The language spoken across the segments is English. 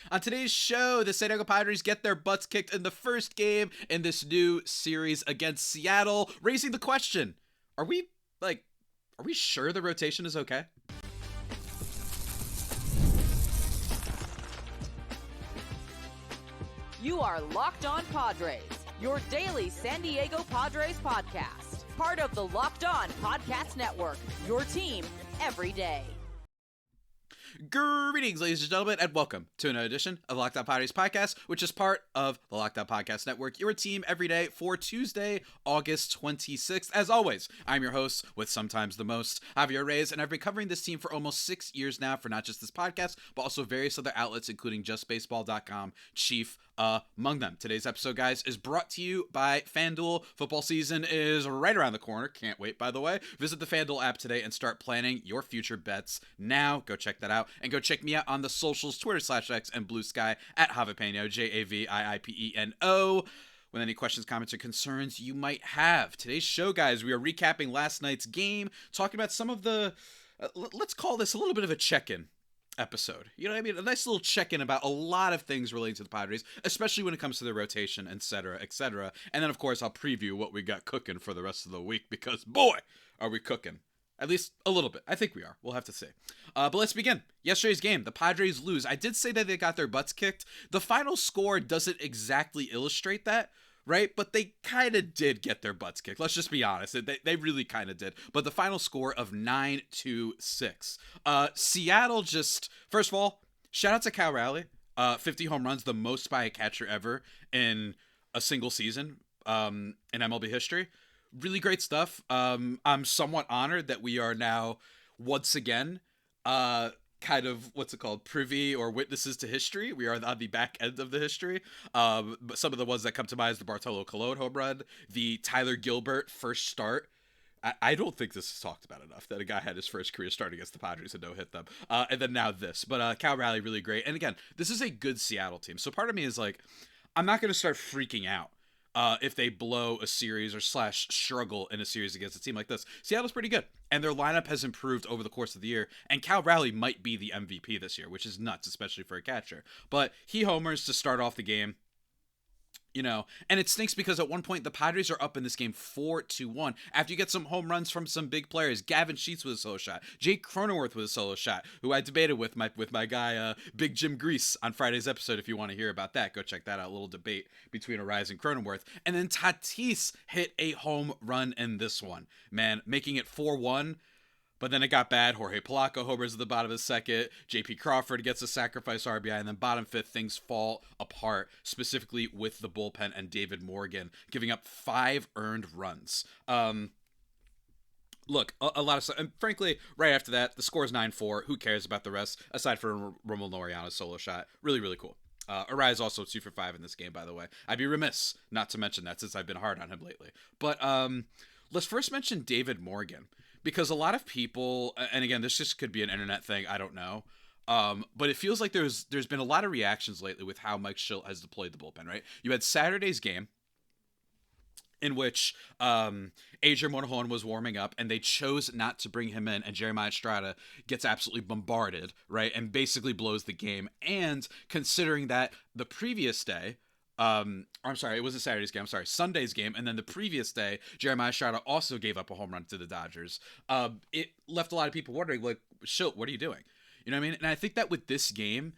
On today's show, the San Diego Padres get their butts kicked in the first game in this new series against Seattle, raising the question, are we sure the rotation is okay? You are Locked On Padres, your daily San Diego Padres podcast. Part of the Locked On Podcast Network, your team every day. Greetings, ladies and gentlemen, and welcome to another edition of the Locked On Padres podcast, which is part of the Locked On Podcast Network, your team every day for Tuesday, August 26th. As always, I'm your host with sometimes the most, Javier Reyes, and I've been covering this team for almost 6 years now for not just this podcast, but also various other outlets, including justbaseball.com, chief among them. Today's episode, guys, is brought to you by FanDuel. Football season is right around the corner. Can't wait, by the way. Visit the FanDuel app today and start planning your future bets now. Go check that out. And go check me out on the socials, Twitter/X and Blue Sky at Javipeno, JAVIIPENO. With any questions, comments, or concerns you might have. Today's show, guys, we are recapping last night's game, talking about some of the, let's call this a little bit of a check-in episode. You know what I mean? A nice little check-in about a lot of things relating to the Padres, especially when it comes to their rotation, etc., etc. And then, of course, I'll preview what we got cooking for the rest of the week because, boy, are we cooking. At least a little bit. I think we are. We'll have to see. But let's begin. Yesterday's game, the Padres lose. I did say that they got their butts kicked. The final score doesn't exactly illustrate that, right? But they kind of did get their butts kicked. Let's just be honest. They really kind of did. But the final score of 9-6. Seattle just, first of all, shout out to Cal Raleigh. 50 home runs, the most by a catcher ever in a single season in MLB history. Really great stuff. I'm somewhat honored that we are now once again kind of, what's it called, privy or witnesses to history. We are on the back end of the history. But some of the ones that come to mind is the Bartolo Colon home run, the Tyler Gilbert first start. I don't think this is talked about enough, that a guy had his first career start against the Padres and no-hit them. And then now this. But Cal Raleigh, really great. And again, this is a good Seattle team. So part of me is like, I'm not going to start freaking out if they blow a series or / struggle in a series against a team like this. Seattle's pretty good, and their lineup has improved over the course of the year, and Cal Raleigh might be the MVP this year, which is nuts, especially for a catcher. But he homers to start off the game. You know, and it stinks because at one point the Padres are up in this game 4-1 after you get some home runs from some big players. Gavin Sheets with a solo shot, Jake Cronenworth with a solo shot, who I debated with my guy Big Jim Grease on Friday's episode. If you want to hear about that, go check that out. A little debate between Arráez and Cronenworth. And then Tatis hit a home run in this one, man, making it 4-1. But then it got bad. Jorge Polanco homers at the bottom of the second. J.P. Crawford gets a sacrifice RBI. And then bottom fifth, things fall apart, specifically with the bullpen and David Morgan, giving up 5 earned runs. Look, a lot of stuff. And frankly, right after that, the score is 9-4. Who cares about the rest, aside from Romulo Laureano's solo shot? Really, really cool. Arráez also 2 for 5 in this game, by the way. I'd be remiss not to mention that since I've been hard on him lately. But let's first mention David Morgan. Because a lot of people, and again, this just could be an internet thing, I don't know. But it feels like there's been a lot of reactions lately with how Mike Shildt has deployed the bullpen, right? You had Saturday's game, in which Adrian Morejon was warming up, and they chose not to bring him in, and Jeremiah Estrada gets absolutely bombarded, right? And basically blows the game. And considering that the previous day, I'm sorry, it wasn't Saturday's game. I'm sorry, Sunday's game. And then the previous day, Jeremiah Estrada also gave up a home run to the Dodgers. It left a lot of people wondering, like, Shildt, what are you doing? You know what I mean? And I think that with this game,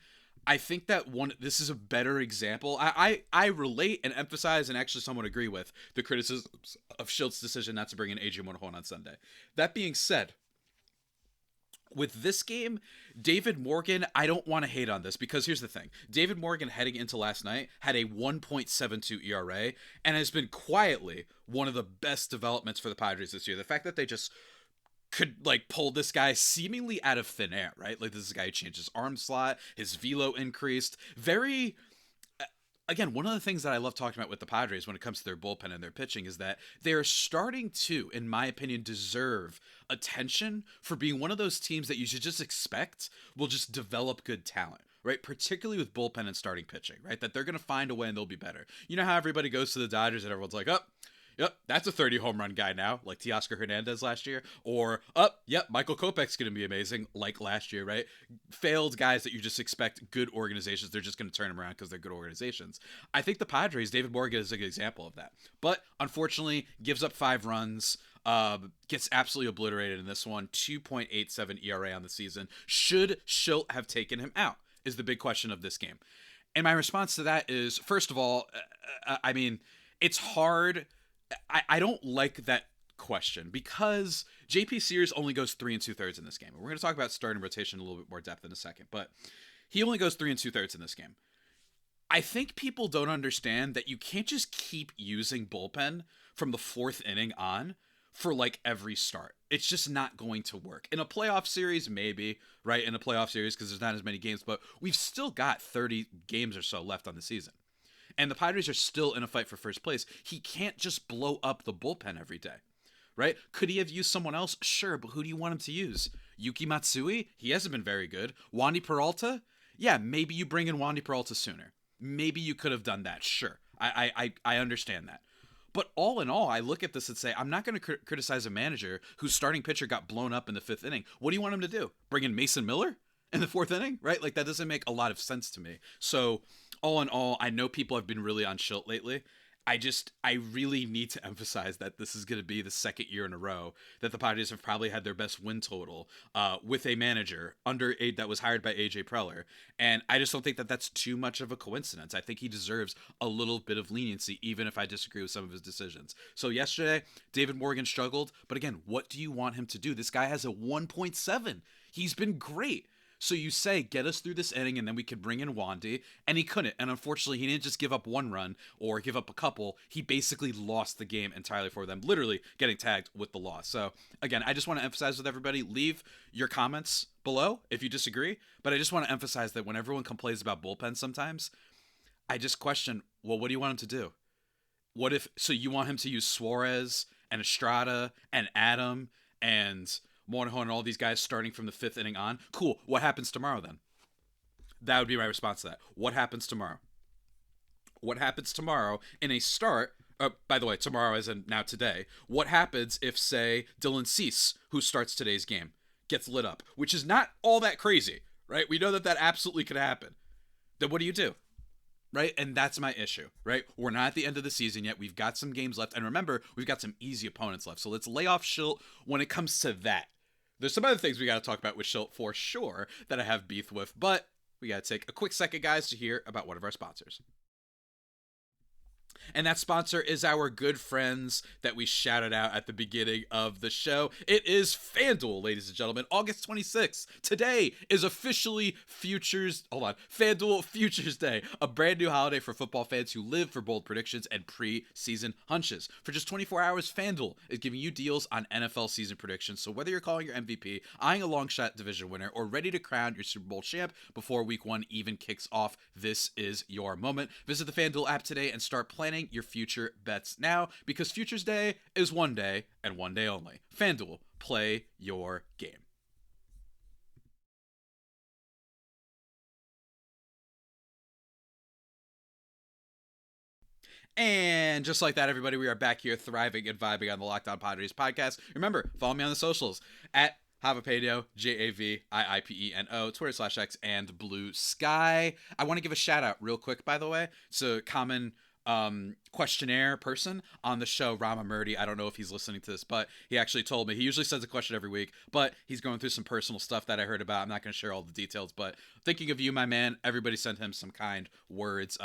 I think that this is a better example. I relate and emphasize and actually somewhat agree with the criticisms of Shildt's decision not to bring in Adrian Morejon on Sunday. That being said, with this game, David Morgan, I don't want to hate on this because here's the thing. David Morgan heading into last night had a 1.72 ERA and has been quietly one of the best developments for the Padres this year. The fact that they just could like pull this guy seemingly out of thin air, right? Like this is a guy who changed his arm slot, his velo increased. Very, again, one of the things that I love talking about with the Padres when it comes to their bullpen and their pitching is that they're starting to, in my opinion, deserve attention for being one of those teams that you should just expect will just develop good talent, right? Particularly with bullpen and starting pitching, right? That they're going to find a way and they'll be better. You know how everybody goes to the Dodgers and everyone's like, oh, Yep, that's a 30 home run guy now, like Teoscar Hernandez last year. Or, yep, Michael Kopech's going to be amazing, like last year, right? Failed guys that you just expect good organizations, they're just going to turn them around because they're good organizations. I think the Padres, David Morgan is a good example of that. But unfortunately, gives up 5 runs, gets absolutely obliterated in this one. 2.87 ERA on the season. Should Shildt have taken him out is the big question of this game. And my response to that is, first of all, I mean, it's hard. I don't like that question because JP Sears only goes 3 2/3 in this game. We're going to talk about starting rotation in a little bit more depth in a second, but he only goes 3 2/3 in this game. I think people don't understand that you can't just keep using bullpen from the 4th inning on for like every start. It's just not going to work. In a playoff series, maybe, right? In a playoff series, because there's not as many games, but we've still got 30 games or so left on the season. And the Padres are still in a fight for first place. He can't just blow up the bullpen every day, right? Could he have used someone else? Sure, but who do you want him to use? Yuki Matsui? He hasn't been very good. Wandy Peralta? Yeah, maybe you bring in Wandy Peralta sooner. Maybe you could have done that. Sure, I understand that. But all in all, I look at this and say, I'm not going to criticize a manager whose starting pitcher got blown up in the 5th inning. What do you want him to do? Bring in Mason Miller in the 4th inning, right? Like, that doesn't make a lot of sense to me. So all in all, I know people have been really on Shildt lately. I really need to emphasize that this is going to be the 2nd year in a row that the Padres have probably had their best win total with a manager that was hired by AJ Preller. And I just don't think that that's too much of a coincidence. I think he deserves a little bit of leniency, even if I disagree with some of his decisions. So yesterday, David Morgan struggled. But again, what do you want him to do? This guy has a 1.7. He's been great. So you say, get us through this inning and then we could bring in Wandy. And he couldn't. And unfortunately, he didn't just give up 1 run or give up a couple. He basically lost the game entirely for them, literally getting tagged with the loss. So again, I just want to emphasize with everybody, leave your comments below if you disagree. But I just want to emphasize that when everyone complains about bullpen sometimes, I just question, well, what do you want him to do? So you want him to use Suarez and Estrada and Adam and Monahan and all these guys starting from the 5th inning on? Cool. What happens tomorrow then? That would be my response to that. What happens tomorrow? What happens tomorrow in a start? By the way, tomorrow as in now today. What happens if, say, Dylan Cease, who starts today's game, gets lit up? Which is not all that crazy, right? We know that absolutely could happen. Then what do you do? Right? And that's my issue, right? We're not at the end of the season yet. We've got some games left. And remember, we've got some easy opponents left. So let's lay off Shildt when it comes to that. There's some other things we got to talk about with Shildt for sure that I have beef with, but we got to take a quick second, guys, to hear about one of our sponsors. And that sponsor is our good friends that we shouted out at the beginning of the show. It is FanDuel, ladies and gentlemen. August 26th. Today is officially FanDuel Futures Day, a brand new holiday for football fans who live for bold predictions and preseason hunches. For just 24 hours, FanDuel is giving you deals on NFL season predictions. So whether you're calling your MVP, eyeing a long shot division winner, or ready to crown your Super Bowl champ before week 1 even kicks off, this is your moment. Visit the FanDuel app today and start planning your future bets now, because Futures Day is one day and one day only. FanDuel, play your game. And just like that, everybody, we are back here thriving and vibing on the Locked On Padres podcast. Remember, follow me on the socials at Javipeno, JAVIIPENO, Twitter/X, and Blue Sky. I want to give a shout out real quick, by the way. It's a common questionnaire person on the show, Rama Murdy. I don't know if he's listening to this, but he actually told me he usually sends a question every week, but he's going through some personal stuff that I heard about. I'm not going to share all the details, but thinking of you, my man. Everybody sent him some kind words.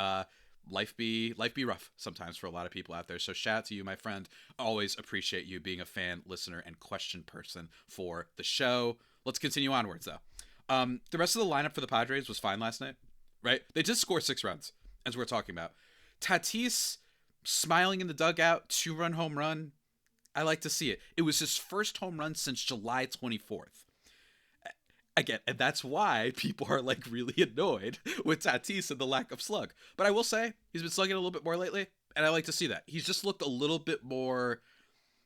Life be rough sometimes for a lot of people out there. So shout out to you, my friend. Always appreciate you being a fan, listener, and question person for the show. Let's continue onwards, though. The rest of the lineup for the Padres was fine last night, right? They did score 6 runs, as we're talking about. Tatis smiling in the dugout, 2-run home run. I like to see it. It was his first home run since July 24th. Again, and that's why people are like really annoyed with Tatis and the lack of slug. But I will say he's been slugging a little bit more lately, and I like to see that. He's just looked a little bit more.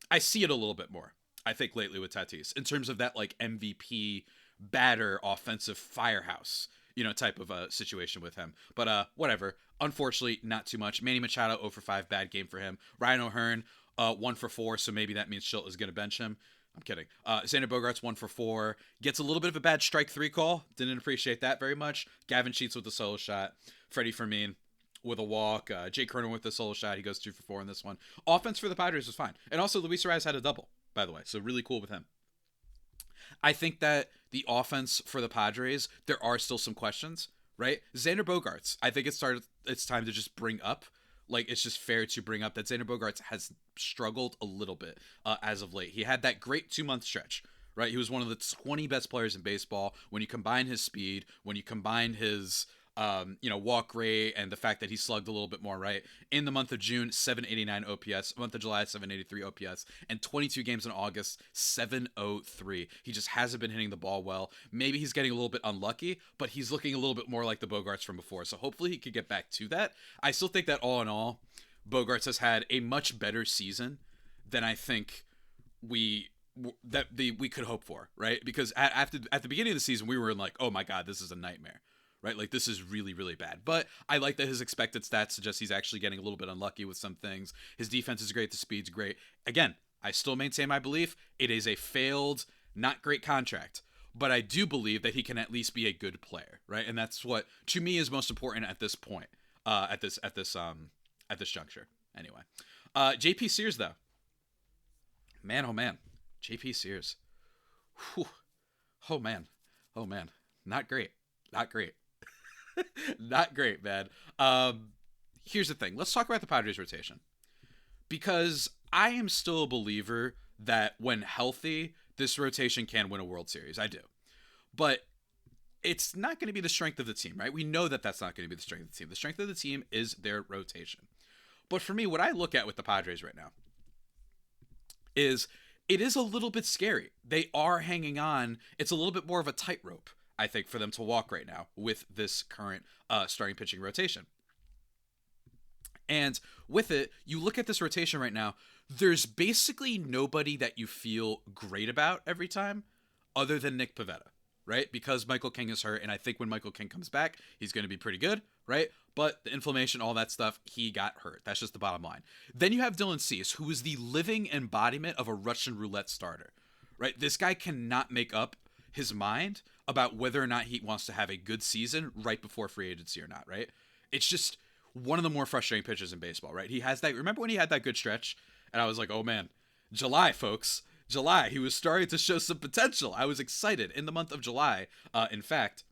I see it a little bit more, I think, lately with Tatis in terms of that like MVP batter offensive firehouse, type of a situation with him. But whatever. Unfortunately, not too much. Manny Machado 0 for 5, bad game for him. Ryan O'Hearn 1 for 4, so maybe that means Shildt is going to bench him. I'm kidding. Xander Bogaerts 1 for 4, gets a little bit of a bad strike 3 call. Didn't appreciate that very much. Gavin Sheets with the solo shot. Freddie Fermin with a walk. Jake Kerner with the solo shot. He goes 2 for 4 in this one. Offense for the Padres was fine. And also Luis Arraez had a double, by the way. So really cool with him. I think that the offense for the Padres, there are still some questions, right? Xander Bogaerts, I think it's time to just bring up, like, it's just fair to bring up that Xander Bogaerts has struggled a little bit as of late. He had that great 2-month stretch, right? He was one of the 20 best players in baseball. When you combine his speed, when you combine his walk rate and the fact that he slugged a little bit more, right? In the month of June, 789 OPS, month of July, 783 OPS, and 22 games in August, 703. He just hasn't been hitting the ball well. Maybe he's getting a little bit unlucky, but he's looking a little bit more like the Bogaerts from before. So hopefully he could get back to that. I still think that all in all, Bogaerts has had a much better season than I think we could hope for, right? Because at the beginning of the season, we were like, oh my God, this is a nightmare. Right? Like, this is really, really bad. But I like that his expected stats suggest he's actually getting a little bit unlucky with some things. His defense is great. The speed's great. Again, I still maintain my belief. It is a failed, not great contract. But I do believe that he can at least be a good player, right? And that's what, to me, is most important at this point, at this juncture. Anyway, J.P. Sears, though. Man, oh man. J.P. Sears. Whew. Oh man. Not great. Not great, man. Here's the thing. Let's talk about the Padres rotation. Because I am still a believer that when healthy, this rotation can win a World Series. I do. But it's not going to be the strength of the team, right? We know that that's not going to be the strength of the team. The strength of the team is their rotation. But for me, what I look at with the Padres right now is it is a little bit scary. They are hanging on. It's a little bit more of a tightrope, I think, for them to walk right now with this current starting pitching rotation. And with it, you look at this rotation right now, there's basically nobody that you feel great about every time other than Nick Pivetta, right? Because Michael King is hurt, and I think when Michael King comes back, he's going to be pretty good, right? But the inflammation, all that stuff, he got hurt. That's just the bottom line. Then you have Dylan Cease, who is the living embodiment of a Russian roulette starter, right? This guy cannot make up his mind about whether or not he wants to have a good season right before free agency or not, right? It's just one of the more frustrating pitchers in baseball, right? He has that. Remember when he had that good stretch? And I was like, oh man, July, folks. July. He was starting to show some potential. I was excited. In the month of July, in fact,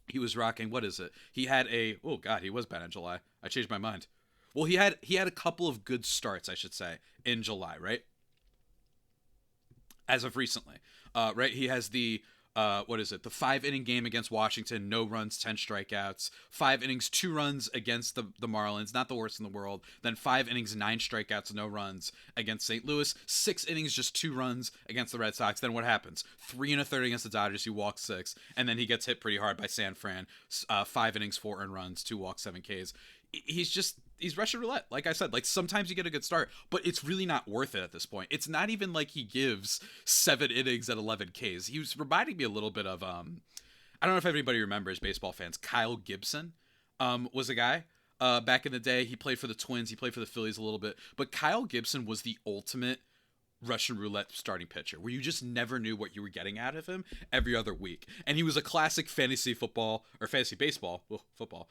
he was rocking, what is it? He had oh God, he was bad in July. I changed my mind. Well, he had a couple of good starts, I should say, in July, right? As of recently. Right? He has the 5-inning game against Washington, no runs, 10 strikeouts, 5 innings, 2 runs against the Marlins, not the worst in the world, then 5 innings, 9 strikeouts, no runs against St. Louis, 6 innings, just 2 runs against the Red Sox. Then what happens? 3 1/3 against the Dodgers, he walks 6, and then he gets hit pretty hard by San Fran, 5 innings, 4 earned runs, 2 walks, 7 Ks. He's Russian roulette. Like I said, like sometimes you get a good start, but it's really not worth it at this point. It's not even like he gives 7 innings at 11 Ks. He was reminding me a little bit of, I don't know if everybody remembers, baseball fans, Kyle Gibson was a guy back in the day. He played for the Twins. He played for the Phillies a little bit, but Kyle Gibson was the ultimate Russian roulette starting pitcher where you just never knew what you were getting out of him every other week. And he was a classic fantasy football or fantasy baseball, football,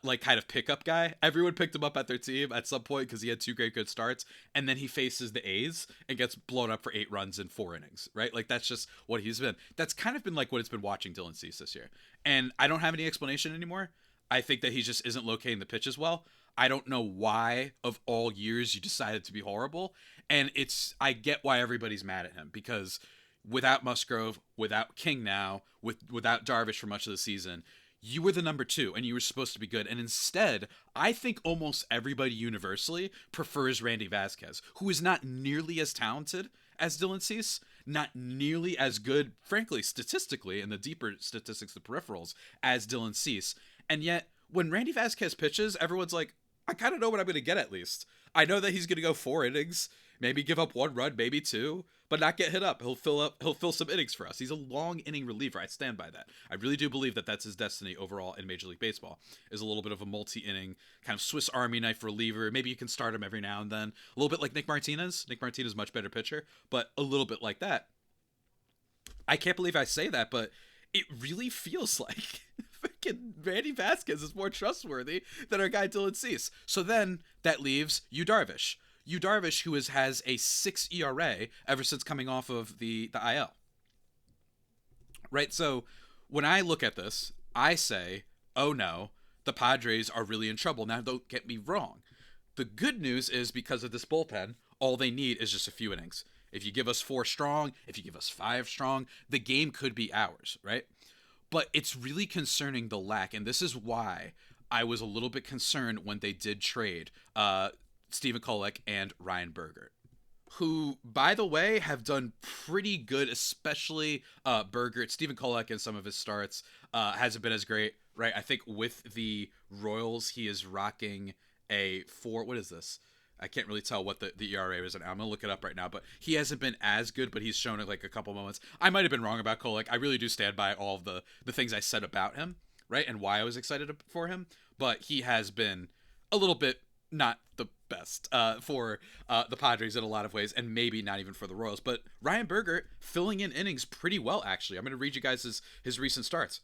like kind of pickup guy. Everyone picked him up at their team at some point because he had 2 great good starts, and then he faces the A's and gets blown up for 8 runs in 4 innings, right? Like that's just what he's been. That's kind of been like what it's been watching Dylan Cease this year. And I don't have any explanation anymore. I think that he just isn't locating the pitches well. I don't know why of all years you decided to be horrible. And I get why everybody's mad at him, because without Musgrove, without King now, without Darvish for much of the season, you were the number 2 and you were supposed to be good. And instead, I think almost everybody universally prefers Randy Vasquez, who is not nearly as talented as Dylan Cease, not nearly as good, frankly, statistically, in the deeper statistics, the peripherals, as Dylan Cease. And yet, when Randy Vasquez pitches, everyone's like, I kind of know what I'm going to get at least. I know that he's going to go 4 innings, maybe give up 1 run, maybe 2, but not get hit up. He'll fill some innings for us. He's a long inning reliever. I stand by that. I really do believe that that's his destiny overall in Major League Baseball. Is a little bit of a multi-inning kind of Swiss Army knife reliever. Maybe you can start him every now and then. A little bit like Nick Martinez. Nick Martinez, much better pitcher, but a little bit like that. I can't believe I say that, but it really feels like fucking Randy Vasquez is more trustworthy than our guy Dylan Cease. So then that leaves Yu Darvish. Yu Darvish, who has a 6 ERA ever since coming off of the IL. Right? So when I look at this, I say, oh no, the Padres are really in trouble. Now, don't get me wrong. The good news is because of this bullpen, all they need is just a few innings. If you give us 4 strong, if you give us 5 strong, the game could be ours, right? But it's really concerning the lack, and this is why I was a little bit concerned when they did trade Stephen Kolek and Ryan Bogaerts, who, by the way, have done pretty good, especially Bogaerts. Stephen Kolek in some of his starts hasn't been as great, right? I think with the Royals, he is rocking a 4. What is this? I can't really tell what the ERA is. I'm going to look it up right now, but he hasn't been as good, but he's shown it like a couple moments. I might have been wrong about Kolek. I really do stand by all of the things I said about him, right? And why I was excited for him, but he has been a little bit not the best for the Padres in a lot of ways, and maybe not even for the Royals. But Ryan Bogaerts filling in innings pretty well, actually. I'm going to read you guys his recent starts.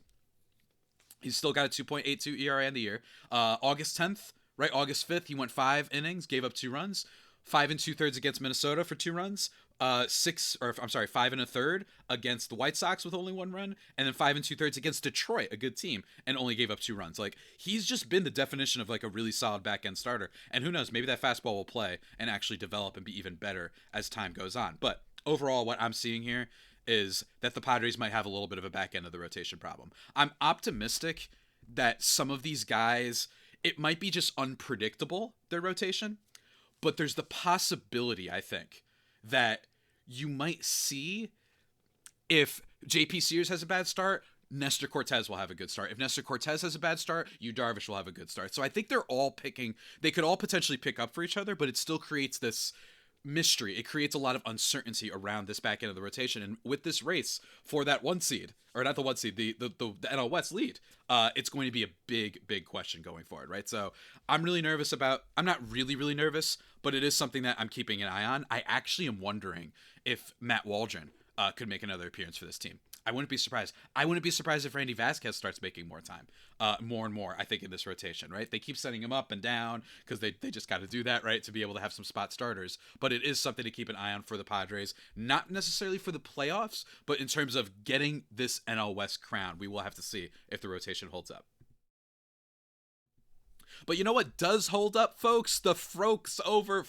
He's still got a 2.82 ERA in the year. August 10th, right? August 5th, he went 5 innings, gave up 2 runs. 5 2/3 against Minnesota for 2 runs. 5 1/3 against the White Sox with only 1 run, and then 5 2/3 against Detroit, a good team, and only gave up 2 runs. Like, he's just been the definition of like a really solid back end starter. And who knows, maybe that fastball will play and actually develop and be even better as time goes on. But overall, what I'm seeing here is that the Padres might have a little bit of a back end of the rotation problem. I'm optimistic that some of these guys, it might be just unpredictable, their rotation, but there's the possibility, I think, that you might see if JP Sears has a bad start, Nestor Cortez will have a good start. If Nestor Cortez has a bad start, Yu Darvish will have a good start. So I think they're all they could all potentially pick up for each other, but it still creates this mystery. It creates a lot of uncertainty around this back end of the rotation. And with this race for that 1 seed, or not the 1 seed, the NL West lead, it's going to be a big question going forward, right? So I'm really nervous I'm not really nervous, but it is something that I'm keeping an eye on. I actually am wondering if Matt Waldron could make another appearance for this team. I wouldn't be surprised. I wouldn't be surprised if Randy Vasquez starts making more time, more and more, I think, in this rotation, right? They keep sending him up and down because they just got to do that, right, to be able to have some spot starters. But it is something to keep an eye on for the Padres, not necessarily for the playoffs, but in terms of getting this NL West crown. We will have to see if the rotation holds up. But you know what does hold up, folks? The folks over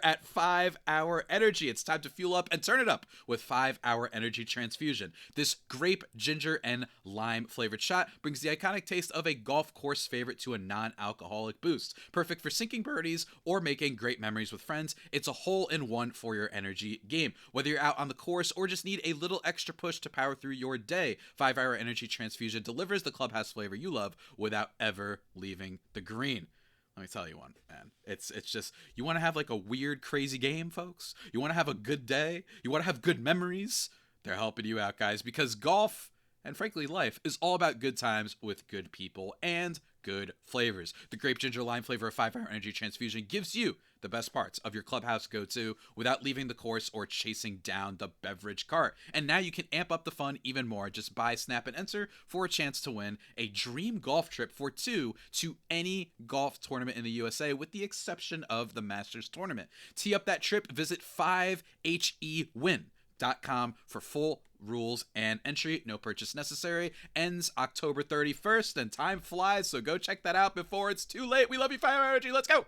at 5 Hour Energy. It's time to fuel up and turn it up with 5 Hour Energy Transfusion. This grape, ginger, and lime flavored shot brings the iconic taste of a golf course favorite to a non-alcoholic boost. Perfect for sinking birdies or making great memories with friends. It's a hole-in-one for your energy game. Whether you're out on the course or just need a little extra push to power through your day, 5 Hour Energy Transfusion delivers the clubhouse flavor you love without ever leaving the green. Let me tell you one, man. It's just, you want to have like a weird, crazy game, folks? You want to have a good day? You want to have good memories? They're helping you out, guys, because golf, and frankly life, is all about good times with good people and good flavors. The grape, ginger, lime flavor of 5 Hour Energy Transfusion gives you the best parts of your clubhouse go-to without leaving the course or chasing down the beverage cart. And now you can amp up the fun even more. Just buy, snap, and enter for a chance to win a dream golf trip for 2 to any golf tournament in the USA, with the exception of the Masters Tournament. Tee up that trip. Visit 5hewin.com for full rules and entry. No purchase necessary. Ends October 31st, and time flies, so go check that out before it's too late. We love you, 5 Hour Energy. Let's go!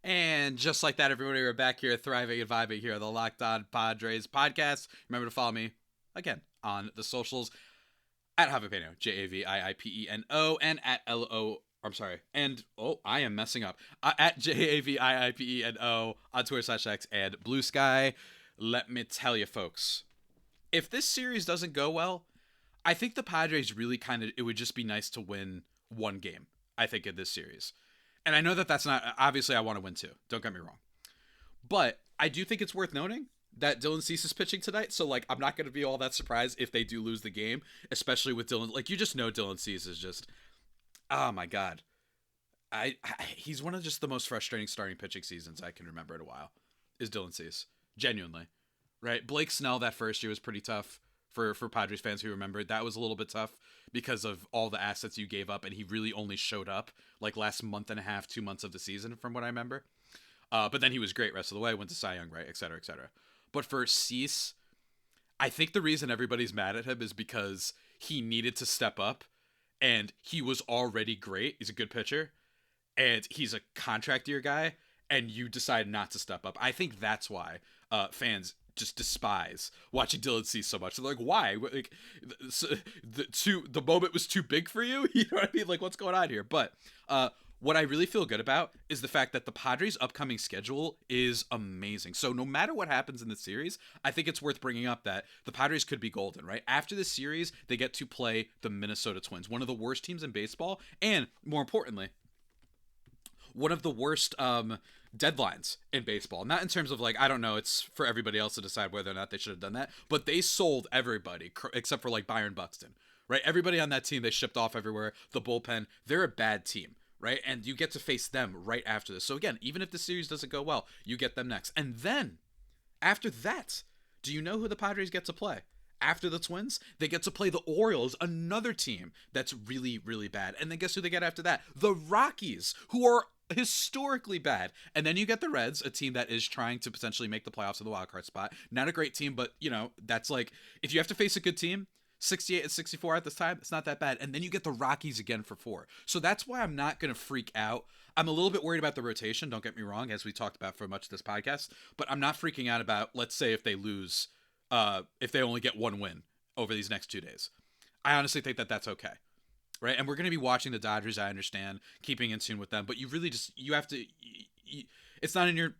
And just like that, everybody, we're back here thriving and vibing here on the Locked On Padres podcast. Remember to follow me, again, on the socials, at Javiipeno, Javiipeno, and at I am messing up, at Javiipeno on Twitter/X and Blue Sky. Let me tell you, folks, if this series doesn't go well, I think the Padres really it would just be nice to win one game, I think, in this series. And I know that that's not, obviously I want to win too. Don't get me wrong. But I do think it's worth noting that Dylan Cease is pitching tonight. So, like, I'm not going to be all that surprised if they do lose the game, especially with Dylan. Like, you just know Dylan Cease is just, oh my God. He's one of just the most frustrating starting pitching seasons I can remember in a while, is Dylan Cease. Genuinely. Right? Blake Snell that first year was pretty tough for Padres fans who remember it. That was a little bit tough because of all the assets you gave up, and he really only showed up like last month and a half, 2 months of the season from what I remember. But then he was great rest of the way, went to Cy Young, right, et cetera, et cetera. But for Cease, I think the reason everybody's mad at him is because he needed to step up, and he was already great. He's a good pitcher, and he's a contract year guy, and you decide not to step up. I think that's why fans just despise watching Dylan Cease so much. They're like, why? Like, the moment was too big for you? You know what I mean? Like, what's going on here? But what I really feel good about is the fact that the Padres' upcoming schedule is amazing. So no matter what happens in the series, I think it's worth bringing up that the Padres could be golden, right? After this series, they get to play the Minnesota Twins, one of the worst teams in baseball, and more importantly, one of the worst deadlines in baseball. Not in terms of, like, I don't know, it's for everybody else to decide whether or not they should have done that, but they sold everybody except for, like, Byron Buxton, right? Everybody on that team, they shipped off everywhere. The bullpen, they're a bad team. Right? And you get to face them right after this. So again, even if the series doesn't go well, you get them next. And then, after that, do you know who the Padres get to play? After the Twins, they get to play the Orioles, another team that's really, really bad. And then guess who they get after that? The Rockies, who are historically bad. And then you get the Reds, a team that is trying to potentially make the playoffs in the wildcard spot. Not a great team, but, you know, that's like, if you have to face a good team, 68 and 64 at this time, it's not that bad. And then you get the Rockies again for 4. So that's why I'm not going to freak out. I'm a little bit worried about the rotation, don't get me wrong, as we talked about for much of this podcast. But I'm not freaking out about, let's say, if they lose, if they only get one win over these next 2 days. I honestly think that that's okay. Right? And we're going to be watching the Dodgers, I understand, keeping in tune with them. But you really just, you have to, it's not in your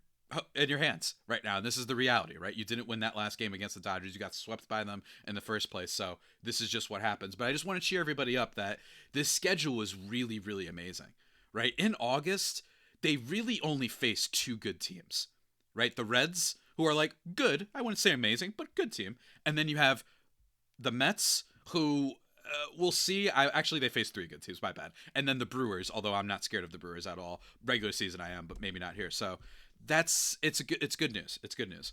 hands right now. And this is the reality, right? You didn't win that last game against the Dodgers. You got swept by them in the first place. So this is just what happens. But I just want to cheer everybody up that this schedule is really, really amazing, right? In August, they really only face 2 good teams, right? The Reds, who are like good, I wouldn't say amazing, but good team. And then you have the Mets, who we'll see. They face 3 good teams, my bad. And then the Brewers, although I'm not scared of the Brewers at all. Regular season I am, but maybe not here. So it's good news. It's good news.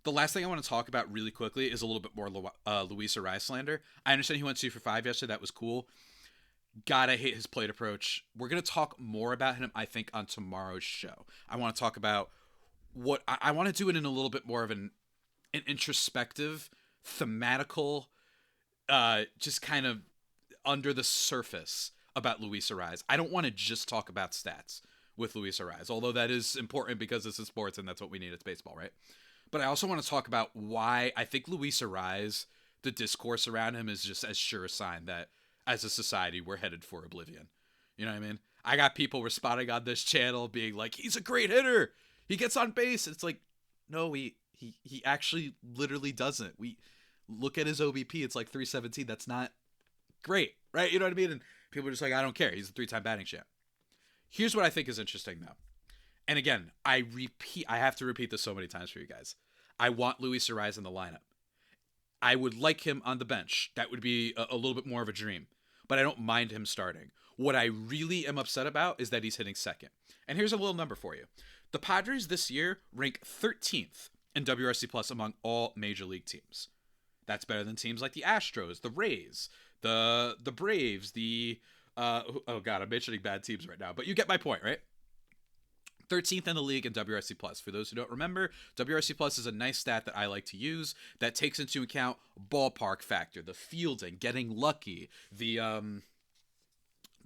The last thing I want to talk about really quickly is a little bit more Luis Arraez slander. I understand he went 2 for 5 yesterday. That was cool. God, I hate his plate approach. We're going to talk more about him, I think, on tomorrow's show. I want to talk about what I want to do it in a little bit more of an introspective, thematical, just kind of under the surface about Luis Arraez. I don't want to just talk about stats with Luis Arraez, although that is important because this is sports and that's what we need. It's baseball, right? But I also want to talk about why I think Luis Arraez, the discourse around him is just as sure a sign that as a society we're headed for oblivion. You know what I mean? I got people responding on this channel being like, he's a great hitter. He gets on base. It's like, no, he actually literally doesn't. We look at his OBP. It's like 317. That's not great, right? You know what I mean? And people are just like, I don't care. He's a 3-time batting champ. Here's what I think is interesting, though. And again, I have to repeat this so many times for you guys. I want Luis Arraez in the lineup. I would like him on the bench. That would be a little bit more of a dream. But I don't mind him starting. What I really am upset about is that he's hitting second. And here's a little number for you. The Padres this year rank 13th in WRC Plus among all major league teams. That's better than teams like the Astros, the Rays, the Braves, oh God, I'm mentioning bad teams right now, but you get my point, right? 13th in the league in WRC Plus. For those who don't remember, WRC Plus is a nice stat that I like to use that takes into account ballpark factor, the fielding, getting lucky, the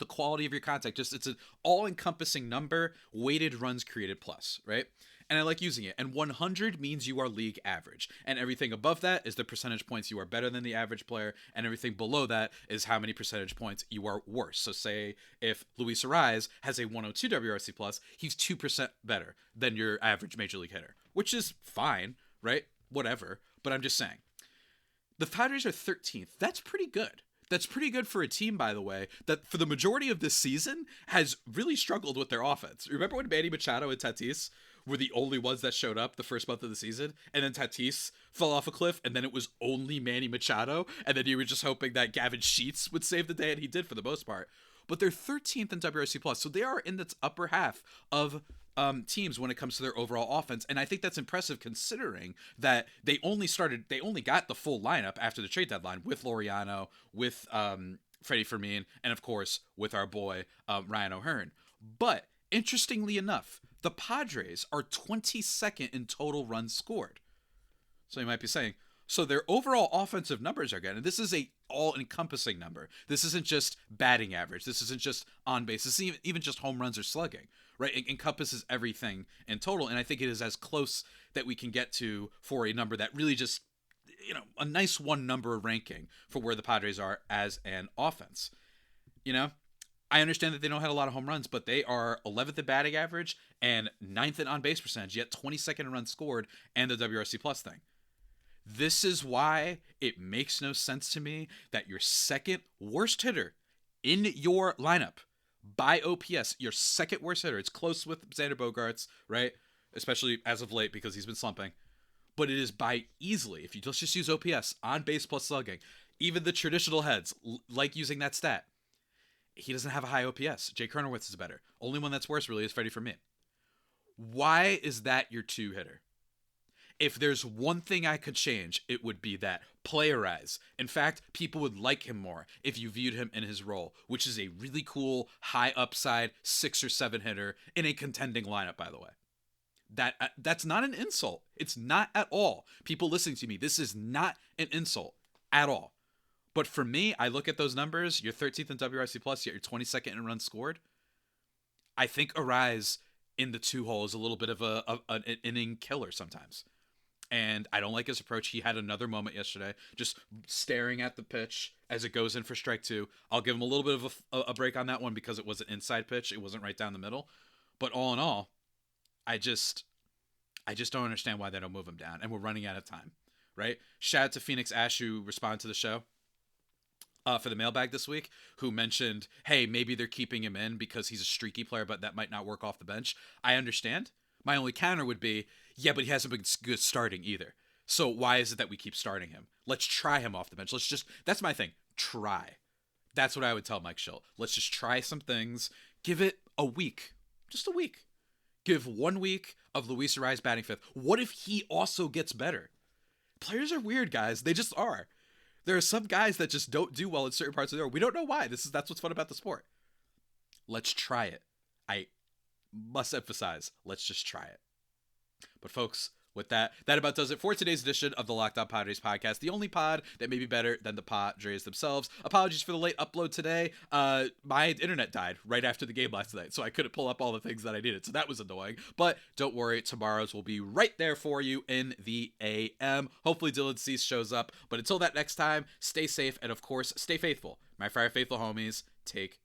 quality of your contact. Just it's an all-encompassing number, weighted runs created plus, right? And I like using it. And 100 means you are league average. And everything above that is the percentage points you are better than the average player. And everything below that is how many percentage points you are worse. So say if Luis Arraez has a 102 WRC plus, he's 2% better than your average major league hitter, which is fine, right? Whatever. But I'm just saying. The Padres are 13th. That's pretty good. That's pretty good for a team, by the way, that for the majority of this season has really struggled with their offense. Remember when Manny Machado and Tatis were the only ones that showed up the first month of the season, and then Tatis fell off a cliff, and then it was only Manny Machado, and then you were just hoping that Gavin Sheets would save the day, and he did for the most part. But they're 13th in WRC+, so they are in the upper half of teams when it comes to their overall offense, and I think that's impressive considering that they only got the full lineup after the trade deadline with Laureano, with Freddie Fermin, and of course with our boy Ryan O'Hearn. But interestingly enough, the Padres are 22nd in total runs scored. So you might be saying, so their overall offensive numbers are good, and this is a all-encompassing number. This isn't just batting average. This isn't just on base. This isn't even just home runs or slugging, right? It encompasses everything in total, and I think it is as close that we can get to for a number that really just, a nice one-number ranking for where the Padres are as an offense. I understand that they don't have a lot of home runs, but they are 11th in batting average and 9th in on-base percentage, yet 22nd in runs scored and the WRC plus thing. This is why it makes no sense to me that your second worst hitter in your lineup by OPS, your second worst hitter, it's close with Xander Bogaerts, right? Especially as of late because he's been slumping. But it is by easily, if you just use OPS, on base plus slugging, even the traditional heads like using that stat. He doesn't have a high OPS. Jay Cronenworth is better. Only one that's worse really is Freddie Fermin. Why is that your two hitter? If there's one thing I could change, it would be that. Play Arráez. In fact, people would like him more if you viewed him in his role, which is a really cool, high upside 6 or 7 hitter in a contending lineup, by the way. That's not an insult. It's not at all. People listening to me, this is not an insult at all. But for me, I look at those numbers. You're 13th in WRC+, yet you're 22nd in runs scored. I think Arráez in the 2-hole is a little bit of an inning killer sometimes. And I don't like his approach. He had another moment yesterday, just staring at the pitch as it goes in for strike 2. I'll give him a little bit of a break on that one because it was an inside pitch. It wasn't right down the middle. But all in all, I just don't understand why they don't move him down. And we're running out of time, right? Shout out to Phoenix Ash, who responded to the show for the mailbag this week, who mentioned, hey, maybe they're keeping him in because he's a streaky player, but that might not work off the bench. I understand. My only counter would be, yeah, but he hasn't been good starting either. So why is it that we keep starting him? Let's try him off the bench. That's my thing. Try. That's what I would tell Mike Shildt. Let's just try some things. Give it a week. Just a week. Give 1 week of Luis Arraez batting 5th. What if he also gets better? Players are weird, guys. They just are. There are some guys that just don't do well in certain parts of the world. We don't know why. That's what's fun about the sport. Let's try it. I must emphasize, let's just try it. But folks, with that about does it for today's edition of the Locked On Padres podcast, the only pod that may be better than the Padres themselves. Apologies for the late upload today. My internet died right after the game last night, so I couldn't pull up all the things that I needed, so that was annoying. But don't worry, tomorrow's will be right there for you in the AM. Hopefully Dylan Cease shows up, but until that next time, stay safe and of course, stay faithful. My Friar Faithful homies, take